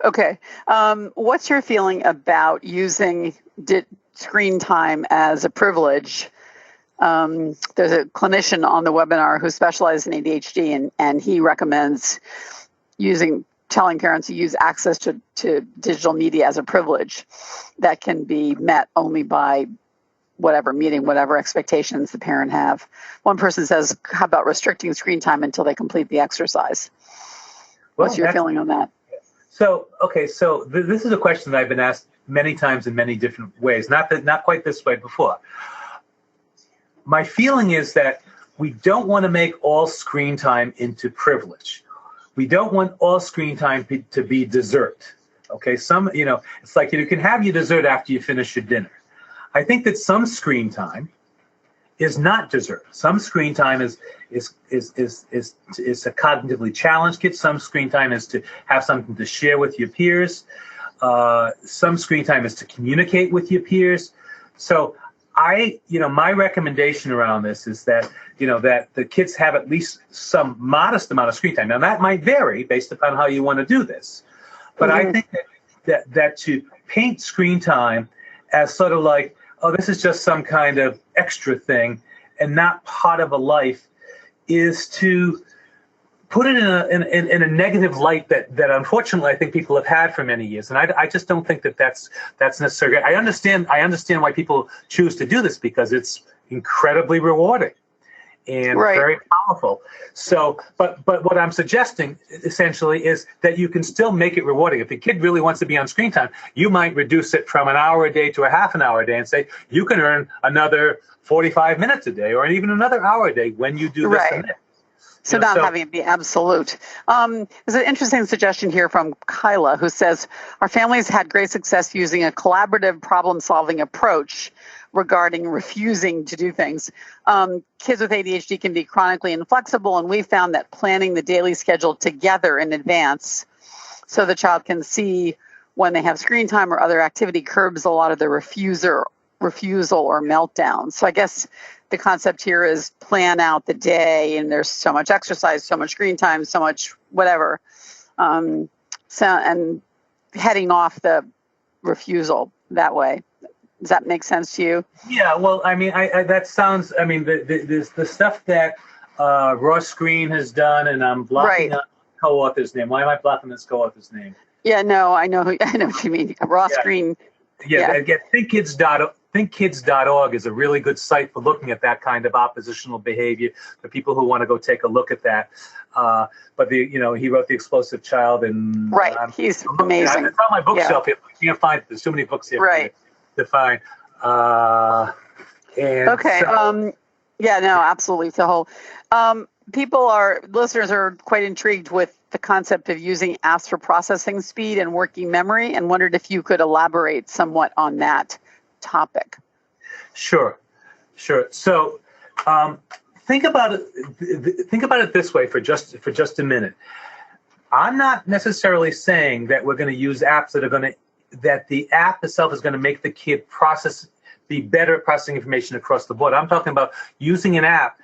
Okay. What's your feeling about using screen time as a privilege? There's a clinician on the webinar who specializes in ADHD, and he recommends telling parents to use access to digital media as a privilege that can be met only by meeting whatever expectations the parent have. One person says, how about restricting screen time until they complete the exercise? What's your feeling on that? So this is a question that I've been asked many times in many different ways, not quite this way before. My feeling is that we don't want to make all screen time into privilege. We don't want all screen time to be dessert. Okay, it's like you can have your dessert after you finish your dinner. I think that some screen time is not dessert. Some screen time is a cognitively challenged kid. Some screen time is to have something to share with your peers. Some screen time is to communicate with your peers. So my recommendation around this is that, that the kids have at least some modest amount of screen time. Now, that might vary based upon how you want to do this. But I think that to paint screen time as sort of like, oh, this is just some kind of extra thing and not part of a life is to put it in a negative light that unfortunately I think people have had for many years, and I just don't think that's necessary. I understand why people choose to do this because it's incredibly rewarding and very powerful. So, but what I'm suggesting essentially is that you can still make it rewarding. If the kid really wants to be on screen time, you might reduce it from an hour a day to a half an hour a day and say you can earn another 45 minutes a day or even another hour a day when you do this and that. So having it be absolute. There's an interesting suggestion here from Kyla, who says, our families had great success using a collaborative problem-solving approach regarding refusing to do things. Kids with ADHD can be chronically inflexible, and we found that planning the daily schedule together in advance so the child can see when they have screen time or other activity curbs a lot of the refusal or meltdown. So I guess the concept here is plan out the day, and there's so much exercise, so much screen time, so much whatever. And heading off the refusal that way. Does that make sense to you? Yeah, well, I mean, that sounds, I mean, the stuff that Ross Green has done, and I'm blocking the co-author's name. Why am I blocking this co-author's name? Yeah, no, I know. I know what you mean. Ross Yeah. Green. Yeah, again, thinkkids.org is a really good site for looking at that kind of oppositional behavior for people who want to go take a look at that. But he wrote The Explosive Child, and Right. He's amazing. It's on my bookshelf. Yeah. I can't find it. There's too many books here Right. to find. Okay. Yeah, no, absolutely. So, listeners are quite intrigued with the concept of using apps for processing speed and working memory, and wondered if you could elaborate somewhat on that topic. Sure. So, think about it this way for just a minute. I'm not necessarily saying that we're going to use apps that the app itself is going to make the kid be better at processing information across the board. I'm talking about using an app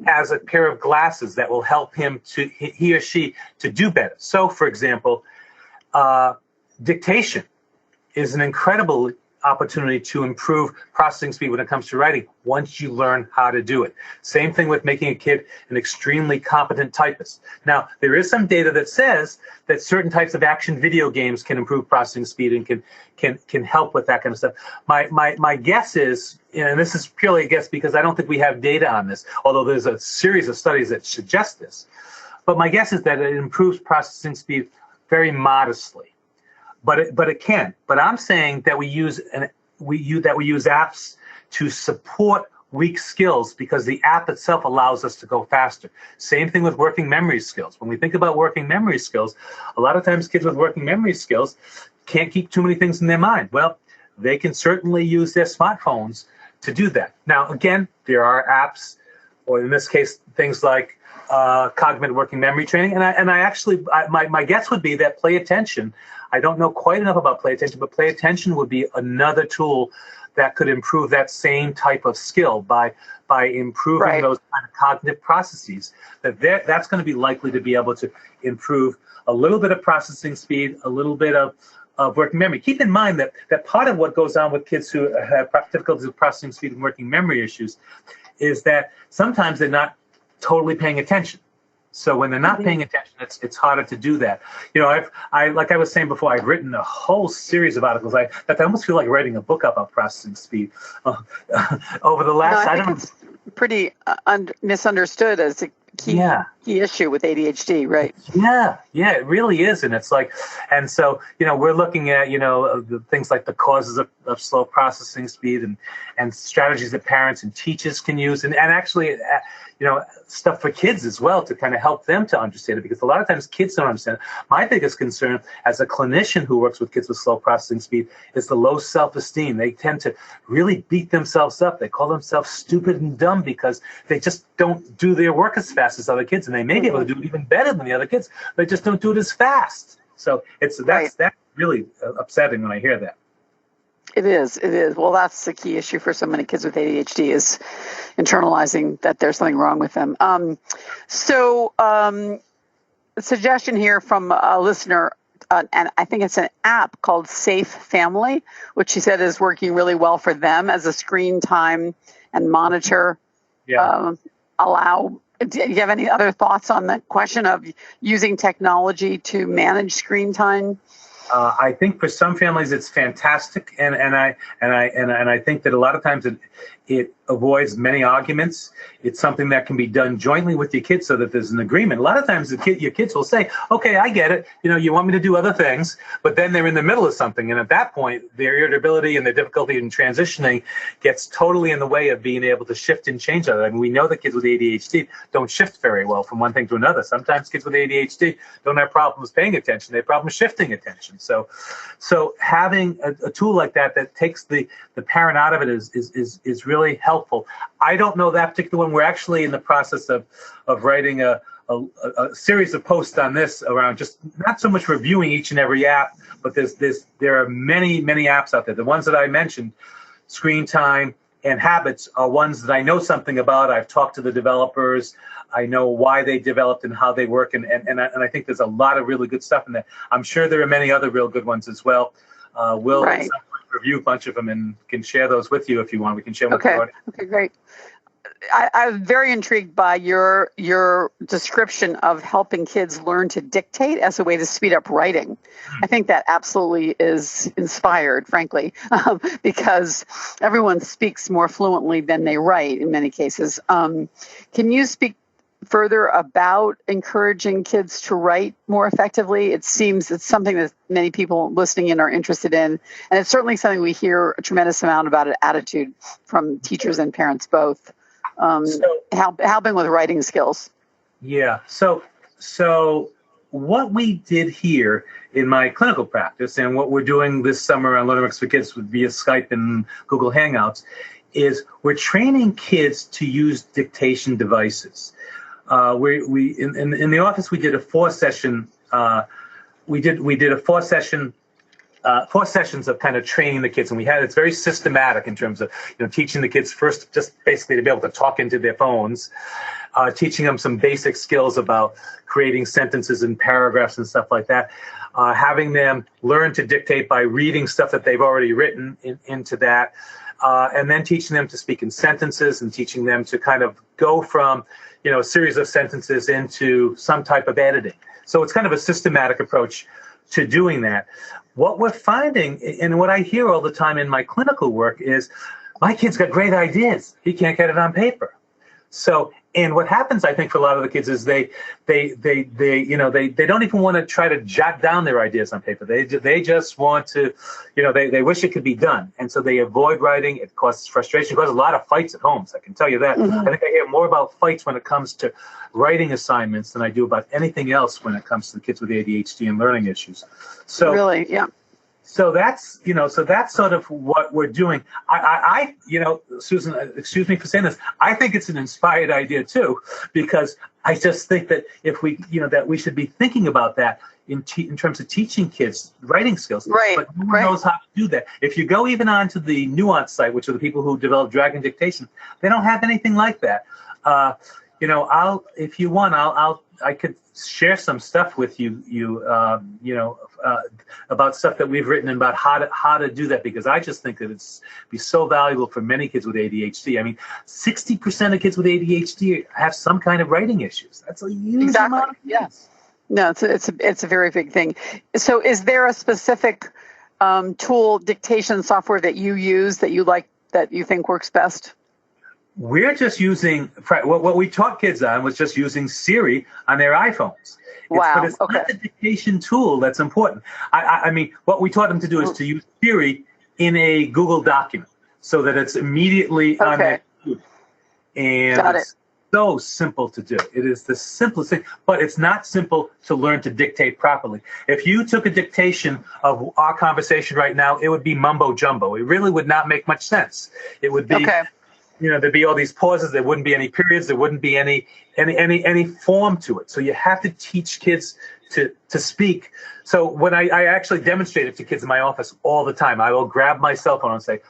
as a pair of glasses that will help he or she to do better. So, for example, dictation is an incredible opportunity to improve processing speed when it comes to writing once you learn how to do it. Same thing with making a kid an extremely competent typist. Now, there is some data that says that certain types of action video games can improve processing speed and can help with that kind of stuff. My guess is, and this is purely a guess because I don't think we have data on this, although there's a series of studies that suggest this, but my guess is that it improves processing speed very modestly. But it can. But I'm saying that we use apps to support weak skills because the app itself allows us to go faster. Same thing with working memory skills. When we think about working memory skills, a lot of times kids with working memory skills can't keep too many things in their mind. Well, they can certainly use their smartphones to do that. Now, again, there are apps, or in this case, things like cognitive working memory training. And my guess would be that Play Attention. I don't know quite enough about Play Attention, but Play Attention would be another tool that could improve that same type of skill by improving those kind of cognitive processes. That's going to be likely to be able to improve a little bit of processing speed, a little bit of working memory. Keep in mind that part of what goes on with kids who have difficulties with processing speed and working memory issues is that sometimes they're not totally paying attention. So when they're not paying attention, it's harder to do that. I like I was saying before, I've written a whole series of articles. I almost feel like writing a book about processing speed over the last. I think it's pretty misunderstood as a key issue with ADHD, right? Yeah, it really is, and it's like, and so we're looking at the things like the causes of slow processing speed and strategies that parents and teachers can use, and actually stuff for kids as well to kind of help them to understand it, because a lot of times kids don't understand it. My biggest concern as a clinician who works with kids with slow processing speed is the low self-esteem. They tend to really beat themselves up. They call themselves stupid and dumb because they just don't do their work as fast as other kids, and they may be able to do it even better than the other kids. They just don't do it as fast. So that's really upsetting when I hear that. It is. Well, that's the key issue for so many kids with ADHD is internalizing that there's something wrong with them. A suggestion here from a listener, and I think it's an app called Safe Family, which she said is working really well for them as a screen time and monitor. Do you have any other thoughts on the question of using technology to manage screen time? I think for some families it's fantastic, and I think that a lot of times it avoids many arguments. It's something that can be done jointly with your kids so that there's an agreement. A lot of times your kids will say, okay, I get it. You want me to do other things, but then they're in the middle of something. And at that point, their irritability and their difficulty in transitioning gets totally in the way of being able to shift and change other. I mean, we know that kids with ADHD don't shift very well from one thing to another. Sometimes kids with ADHD don't have problems paying attention. They have problems shifting attention. So having a tool like that takes the parent out of it is really helpful. I don't know that particular one. We're actually in the process of writing a series of posts on this around just not so much reviewing each and every app, but there are many apps out there. The ones that I mentioned, Screen Time and Habits, are ones that I know something about. I've talked to the developers. I know why they developed and how they work, and I think there's a lot of really good stuff in there. I'm sure there are many other real good ones as well. We'll review a bunch of them and can share those with you if you want. We can share them with you. Okay, great. I was very intrigued by your description of helping kids learn to dictate as a way to speed up writing. I think that absolutely is inspired, frankly, because everyone speaks more fluently than they write in many cases. Can you speak further about encouraging kids to write more effectively? It seems it's something that many people listening in are interested in, and it's certainly something we hear a tremendous amount about at Attitude from teachers and parents both. Helping with writing skills. Yeah. So what we did here in my clinical practice, and what we're doing this summer on LearningWorks for Kids via Skype and Google Hangouts, is we're training kids to use dictation devices. We in the office we did a 4-session. We did a 4 sessions of kind of training the kids, and it's very systematic in terms of teaching the kids first just basically to be able to talk into their phones, teaching them some basic skills about creating sentences and paragraphs and stuff like that, having them learn to dictate by reading stuff that they've already written into that, and then teaching them to speak in sentences and teaching them to kind of go from a series of sentences into some type of editing. So it's kind of a systematic approach to doing that. What we're finding, and what I hear all the time in my clinical work, is my kid's got great ideas. He can't get it on paper. So, and what happens, I think, for a lot of the kids is they don't even want to try to jot down their ideas on paper. They just want to, they wish it could be done, and so they avoid writing. It causes frustration. It causes a lot of fights at home. So I can tell you that. I think I hear more about fights when it comes to writing assignments than I do about anything else when it comes to the kids with ADHD and learning issues. So really, yeah. So that's sort of what we're doing. I Susan, excuse me for saying this, I think it's an inspired idea too, because I just think that if we, that we should be thinking about that in terms of teaching kids writing skills. Right. But no one knows how to do that. If you go even onto the Nuance site, which are the people who develop Dragon Dictation, they don't have anything like that. If you want, I could share some stuff with you, about stuff that we've written about how to do that, because I just think that it's be so valuable for many kids with ADHD. I mean, 60% of kids with ADHD have some kind of writing issues. That's a huge amount of kids. Yes. No, it's a very big thing. So, is there a specific tool, dictation software that you use that you like, that you think works best? We're just using what we taught kids on was just using Siri on their iPhones. But it's not the dictation tool that's important. I mean, what we taught them to do is to use Siri in a Google document so that it's immediately on their computer. And it's so simple to do. It is the simplest thing, but it's not simple to learn to dictate properly. If you took a dictation of our conversation right now, it would be mumbo jumbo. It really would not make much sense. It would be there'd be all these pauses. There wouldn't be any periods. There wouldn't be any form to it. So you have to teach kids to speak. So when I actually demonstrate it to kids in my office all the time, I will grab my cell phone and say,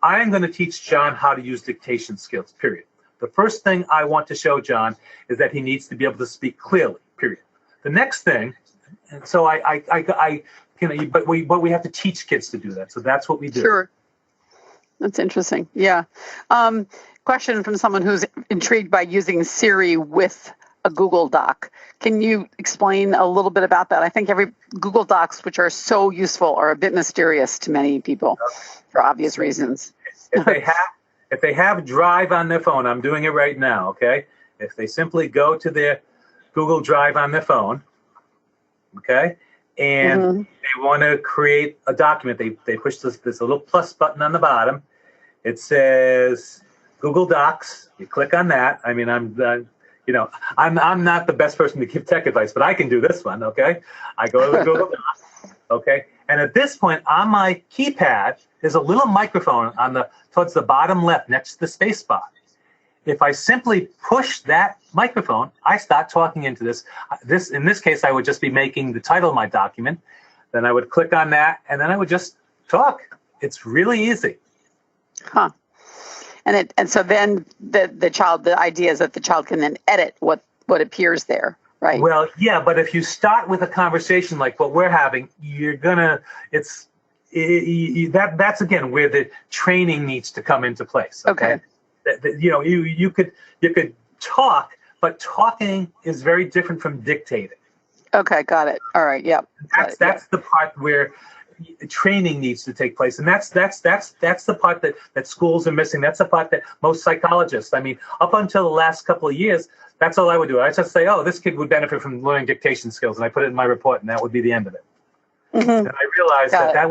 I am going to teach John how to use dictation skills, period. The first thing I want to show John is that he needs to be able to speak clearly, period. The next thing, and so but we have to teach kids to do that. So that's what we do. Sure. That's interesting. Yeah. Question from someone who's intrigued by using Siri with a Google Doc. Can you explain a little bit about that? I think every Google Docs, which are so useful, are a bit mysterious to many people for obvious reasons. If they have Drive on their phone, I'm doing it right now, okay? If they simply go to their Google Drive on their phone, okay, and they want to create a document, they push this little plus button on the bottom. It says Google Docs. You click on that. I mean, I'm not the best person to give tech advice, but I can do this one, okay? I go to the Google Docs, okay? And at this point, on my keypad, there's a little microphone towards the bottom left next to the space bar. If I simply push that microphone, I start talking into this. In this case, I would just be making the title of my document. Then I would click on that, and then I would just talk. It's really easy. Huh. And so then the idea is that the child can then edit what appears there, right? Well, yeah, but if you start with a conversation like what we're having, that's again where the training needs to come into place. Okay. You could talk, but talking is very different from dictating. Okay, got it. All right, yep. That's the part where training needs to take place, and that's the part that schools are missing. That's the part that most psychologists, I mean, up until the last couple of years, that's all I would do. I just say, oh, this kid would benefit from learning dictation skills, and I put it in my report, and that would be the end of it. Mm-hmm. And I realized that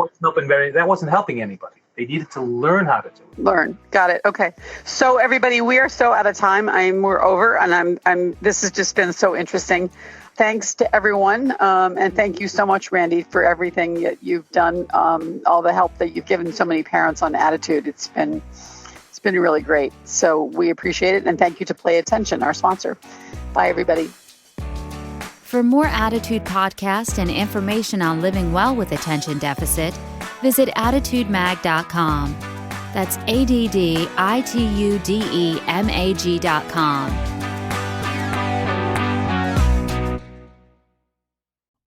wasn't helping anybody. They needed to learn how to do it. Learn. Got it. Okay. So everybody, we are so out of time. We're over, and this has just been so interesting. Thanks to everyone, and thank you so much, Randy, for everything that you've done, all the help that you've given so many parents on Attitude. It's been really great. So we appreciate it, and thank you to Play Attention, our sponsor. Bye, everybody. For more Attitude podcast and information on living well with attention deficit, visit attitudemag.com. That's ADDITUDEMAG.com.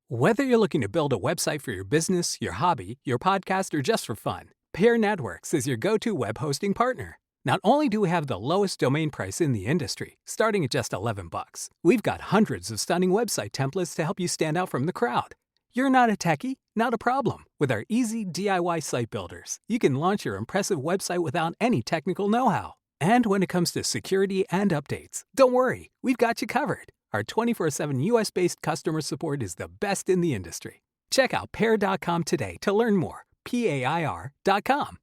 Whether you're looking to build a website for your business, your hobby, your podcast, or just for fun, Peer Networks is your go-to web hosting partner. Not only do we have the lowest domain price in the industry, starting at just $11, we've got hundreds of stunning website templates to help you stand out from the crowd. You're not a techie? Not a problem. With our easy DIY site builders, you can launch your impressive website without any technical know-how. And when it comes to security and updates, don't worry, we've got you covered. Our 24/7 US-based customer support is the best in the industry. Check out pair.com today to learn more. PAIR.com.